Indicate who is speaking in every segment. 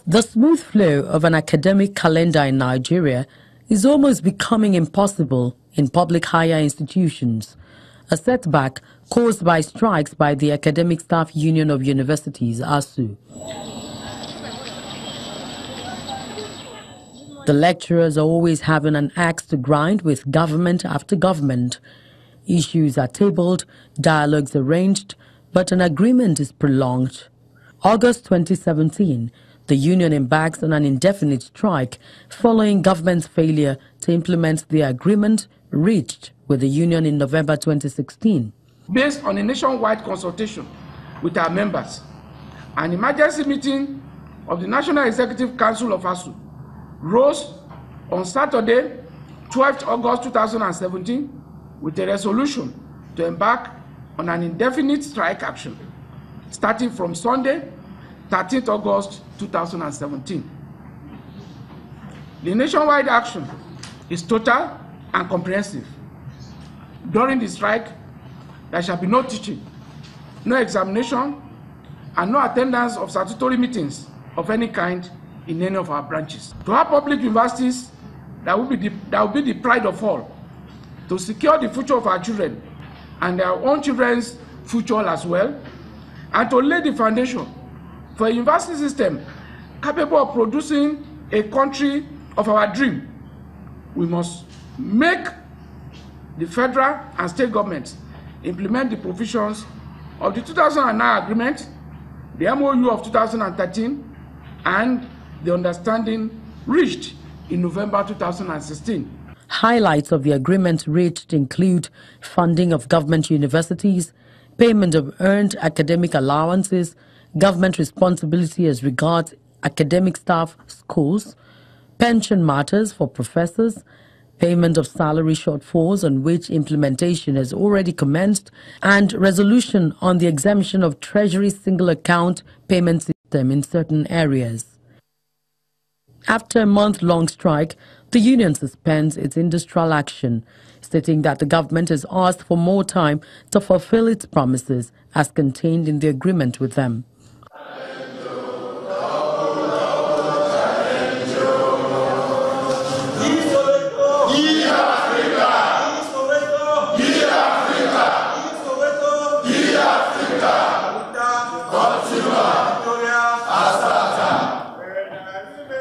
Speaker 1: The smooth flow of an academic calendar in Nigeria is almost becoming impossible in public higher institutions, a setback caused by strikes by the Academic Staff Union of Universities, ASUU. The lecturers are always having an axe to grind with government after government. Issues are tabled, dialogues arranged, but an agreement is prolonged. August 2017, the union embarks on an indefinite strike following government's failure to implement the agreement reached with the union in November 2016.
Speaker 2: Based on a nationwide consultation with our members, an emergency meeting of the National Executive Council of ASUU rose on Saturday, 12th August 2017, with a resolution to embark on an indefinite strike action starting from Sunday, 13th August 2017. The nationwide action is total and comprehensive. During the strike, there shall be no teaching, no examination, and no attendance of statutory meetings of any kind in any of our branches. To our public universities, that will be the pride of all, to secure the future of our children and their own children's future as well, and to lay the foundation for a university system capable of producing a country of our dream. We must make the federal and state governments implement the provisions of the 2009 agreement, the MOU of 2013, and the understanding reached in November 2016.
Speaker 1: Highlights of the agreement reached include funding of government universities, payment of earned academic allowances, government responsibility as regards academic staff schools, pension matters for professors, payment of salary shortfalls on which implementation has already commenced, and resolution on the exemption of Treasury single account payment system in certain areas. After a month-long strike, the union suspends its industrial action, stating that the government has asked for more time to fulfill its promises as contained in the agreement with them.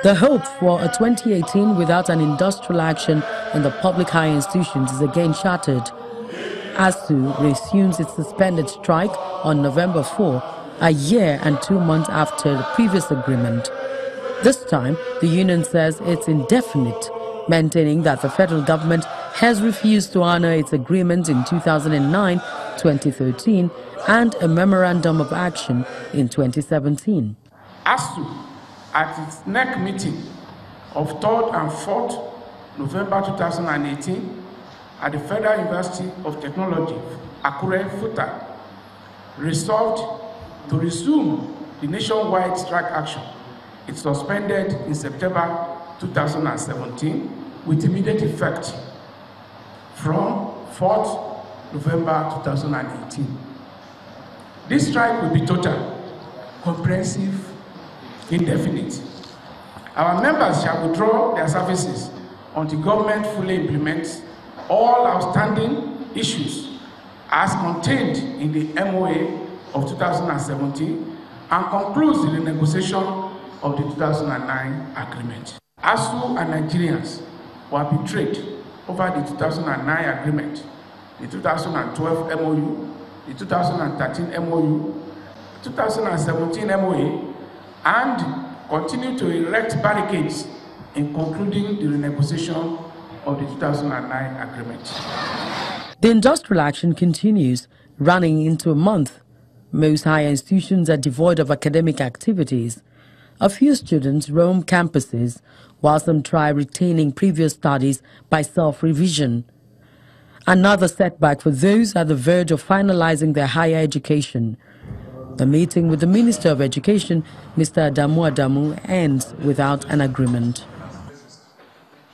Speaker 1: The hope for a 2018 without an industrial action in the public higher institutions is again shattered. ASUU resumes its suspended strike on November 4, a year and 2 months after the previous agreement. This time, the union says it's indefinite, maintaining that the federal government has refused to honor its agreement in 2009, 2013, and a memorandum of action in 2017.
Speaker 2: ASUU, at its NEC meeting of 3rd and 4th November 2018 at the Federal University of Technology, Akure, Futa, resolved to resume the nationwide strike action. It suspended in September 2017 with immediate effect from 4th November 2018. This strike will be total, comprehensive, indefinite. Our members shall withdraw their services until government fully implements all outstanding issues as contained in the MOA of 2017 and concludes the renegotiation of the 2009 agreement. ASUU and Nigerians were betrayed over the 2009 agreement, the 2012 MOU, the 2013 MOU, 2017 MOA, and continue to erect barricades in concluding the renegotiation of the 2009 agreement.
Speaker 1: The industrial action continues, running into a month. Most higher institutions are devoid of academic activities. A few students roam campuses, while some try retaining previous studies by self-revision. Another setback for those at the verge of finalizing their higher education. The meeting with the Minister of Education, Mr. Adamu, ends without an agreement.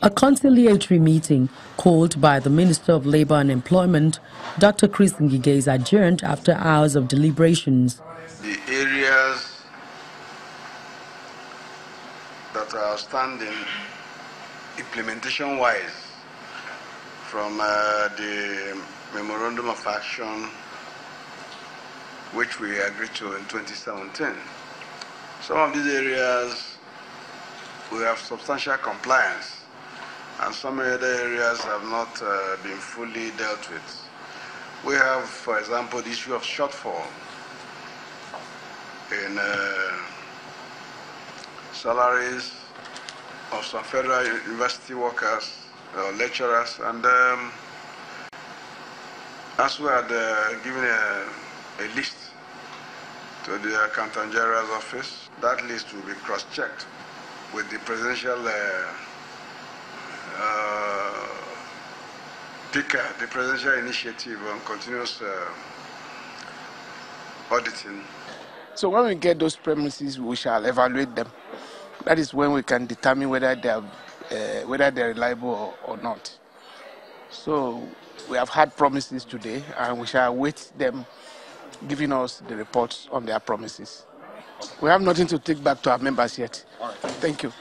Speaker 1: A conciliatory meeting called by the Minister of Labour and Employment, Dr. Chris Ngige, is adjourned after hours of deliberations.
Speaker 3: The areas that are outstanding implementation-wise from the Memorandum of Action which we agreed to in 2017. Some of these areas we have substantial compliance, and some other areas have not been fully dealt with. We have, for example, the issue of shortfall in salaries of some federal university workers or lecturers, and as we had given a list to the Accountant General's office, that list will be cross-checked with the presidential PICA, the Presidential Initiative on Continuous Auditing.
Speaker 2: So when we get those premises, we shall evaluate them. That is when we can determine whether they're reliable or not. So we have had promises today, and we shall await them giving us the reports on their promises. We have nothing to take back to our members yet. Thank you.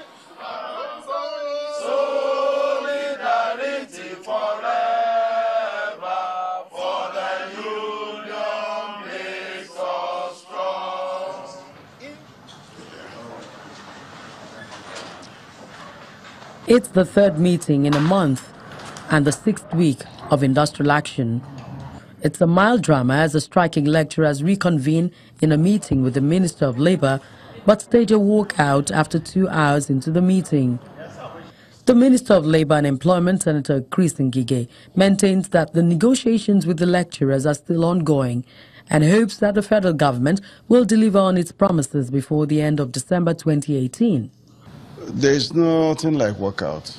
Speaker 1: It's the third meeting in a month and the 6th week of industrial action. It's a mild drama as the striking lecturers reconvene in a meeting with the Minister of Labour, but stage a walkout after 2 hours into the meeting. The Minister of Labour and Employment, Senator Chris Ngige, maintains that the negotiations with the lecturers are still ongoing and hopes that the federal government will deliver on its promises before the end of December 2018.
Speaker 3: There is nothing like walkout.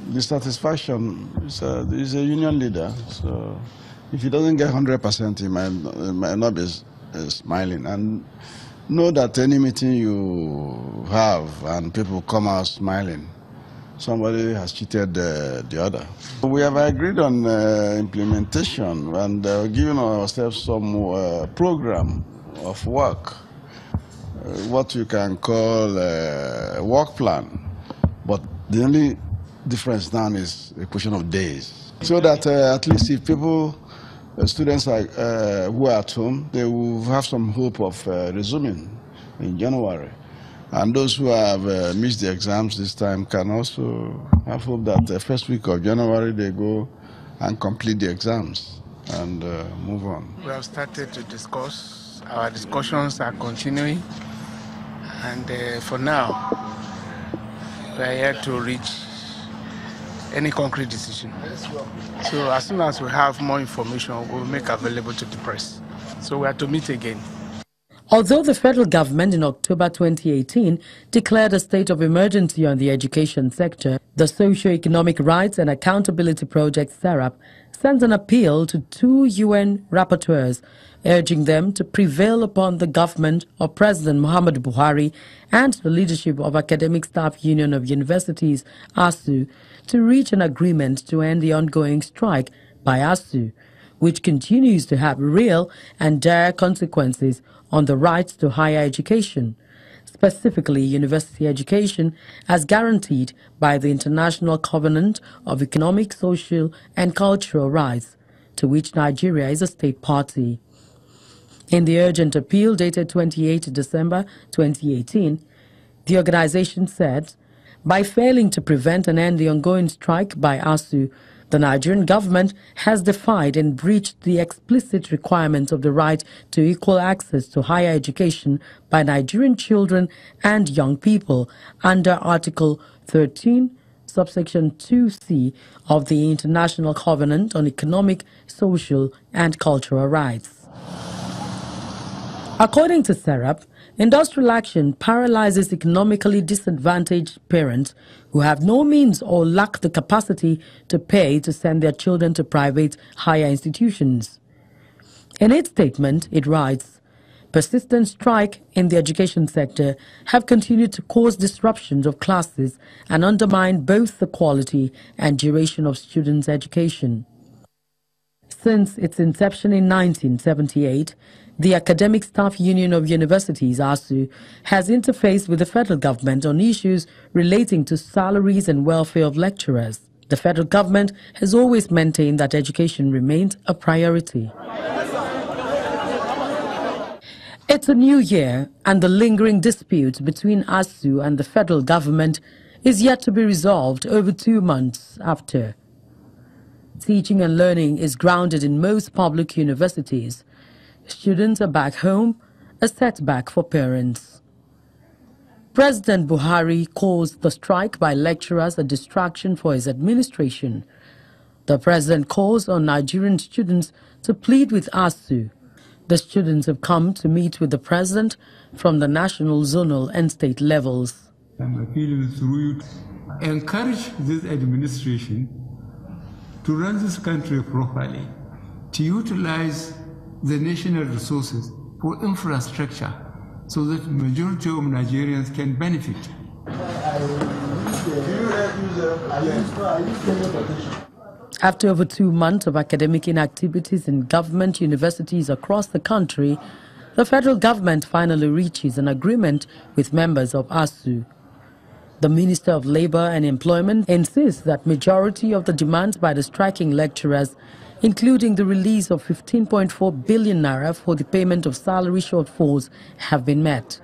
Speaker 3: The satisfaction is a union leader, so if he doesn't get 100%, he might not be smiling. And know that any meeting you have and people come out smiling, somebody has cheated the other. We have agreed on implementation and given ourselves some program of work. What you can call a work plan, but the only difference now is a question of days. So that at least if people, students who are at home, they will have some hope of resuming in January. And those who have missed the exams this time can also have hope that the first week of January they go and complete the exams and move on.
Speaker 2: We have started to discuss. Our discussions are continuing. And for now, we are here to reach any concrete decision. So as soon as we have more information, we'll make available to the press. So we are to meet again.
Speaker 1: Although the federal government in October 2018 declared a state of emergency on the education sector, the Socio-Economic Rights and Accountability Project, SERAP, sent an appeal to 2 UN rapporteurs, urging them to prevail upon the government of President Muhammadu Buhari and the leadership of Academic Staff Union of Universities, ASUU, to reach an agreement to end the ongoing strike by ASUU, which continues to have real and dire consequences on the rights to higher education, specifically university education as guaranteed by the International Covenant of Economic, Social and Cultural Rights, to which Nigeria is a state party. In the urgent appeal dated 28 December 2018, the organization said, by failing to prevent and end the ongoing strike by ASUU, the Nigerian government has defied and breached the explicit requirements of the right to equal access to higher education by Nigerian children and young people under Article 13, subsection 2C of the International Covenant on Economic, Social and Cultural Rights. According to SERAP, industrial action paralyzes economically disadvantaged parents who have no means or lack the capacity to pay to send their children to private higher institutions. In its statement, it writes, persistent strike in the education sector have continued to cause disruptions of classes and undermine both the quality and duration of students' education. Since its inception in 1978, The Academic Staff Union of Universities, ASUU, has interfaced with the federal government on issues relating to salaries and welfare of lecturers. The federal government has always maintained that education remains a priority. It's a new year, and the lingering dispute between ASUU and the federal government is yet to be resolved over 2 months after. Teaching and learning is grounded in most public universities. Students are back home, a setback for parents. President Buhari calls the strike by lecturers a distraction for his administration. The president calls on Nigerian students to plead with ASUU. The students have come to meet with the president from the national, zonal and state levels.
Speaker 4: I'm appealing through you to encourage this administration to run this country properly, to utilize the national resources for infrastructure so that the majority of Nigerians can benefit.
Speaker 1: After over 2 months of academic inactivities in government universities across the country, the federal government finally reaches an agreement with members of ASUU. The Minister of Labour and Employment insists that majority of the demands by the striking lecturers, including the release of 15.4 billion naira for the payment of salary shortfalls, have been met.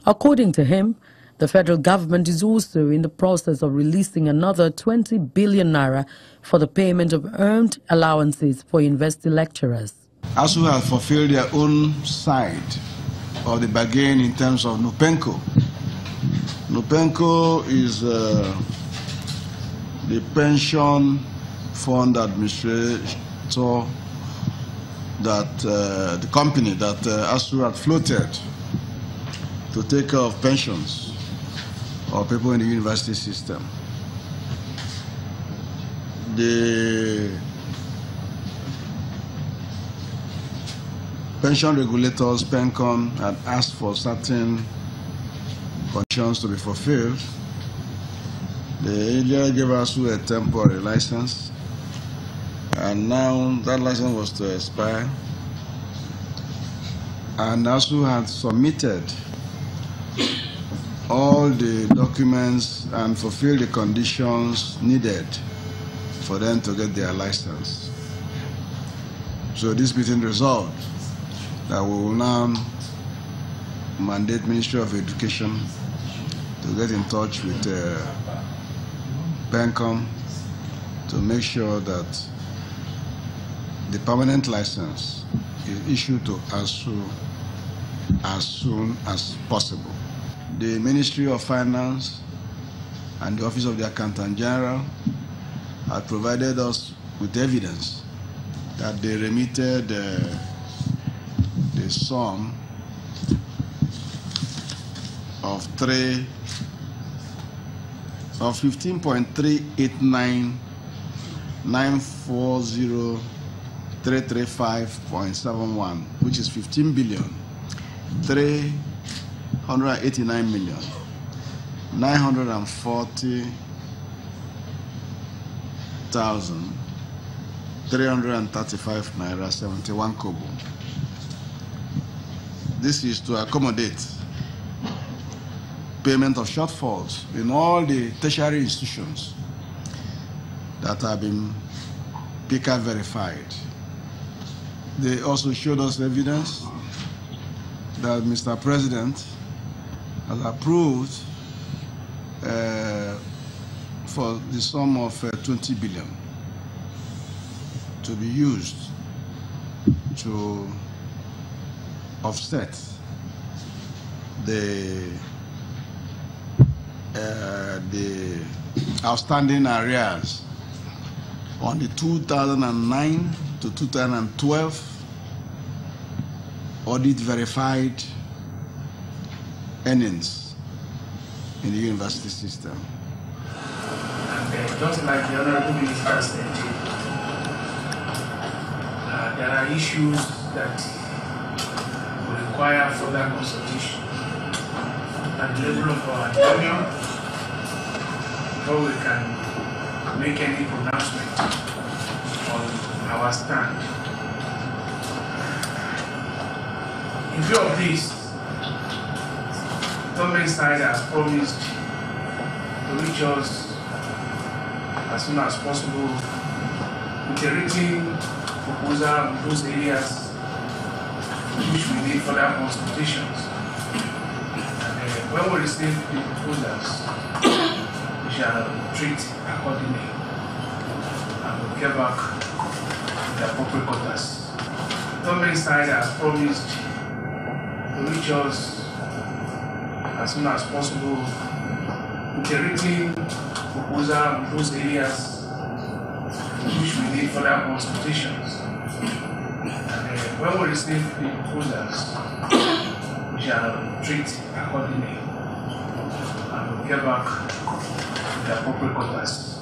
Speaker 1: According to him, the federal government is also in the process of releasing another 20 billion naira for the payment of earned allowances for university lecturers.
Speaker 3: ASUU have fulfilled their own side of the bargain in terms of Nupenco. Nupenco is the pension fund administrator that the company that ASUU had floated to take care of pensions of people in the university system. The pension regulators, PENCON, had asked for certain conditions to be fulfilled. The area gave ASUU a temporary license, and now that license was to expire, and ASUU had submitted all the documents and fulfilled the conditions needed for them to get their license. So this meeting resolved that we will now mandate Ministry of Education to get in touch with PENCOM to make sure that the permanent license is issued to ASUU as soon as possible. The Ministry of Finance and the Office of the Accountant General had provided us with evidence that they remitted the sum of 15.389,940,335.71, which is 15,389,940,335 naira 71 kobo. This is to accommodate payment of shortfalls in all the tertiary institutions that have been PICA verified. They also showed us evidence that Mr. President has approved for the sum of 20 billion to be used to offset the outstanding arrears on the 2009 to 2012 audit verified earnings in the university system.
Speaker 2: And just like the Honorable Minister said, there are issues that will require further consultation at the level of our union before we can make any pronouncement on our stand. In view of this, government side has promised to reach us as soon as possible with a written proposal in those areas which we need further consultations. And when we receive the proposals, we shall treat accordingly and we'll get back to the appropriate quarters. The government side has promised to reach us as soon as possible with a written proposal in those areas which we need further consultations. And when we receive the proposals, we shall treat accordingly and we'll get back to the appropriate quarters.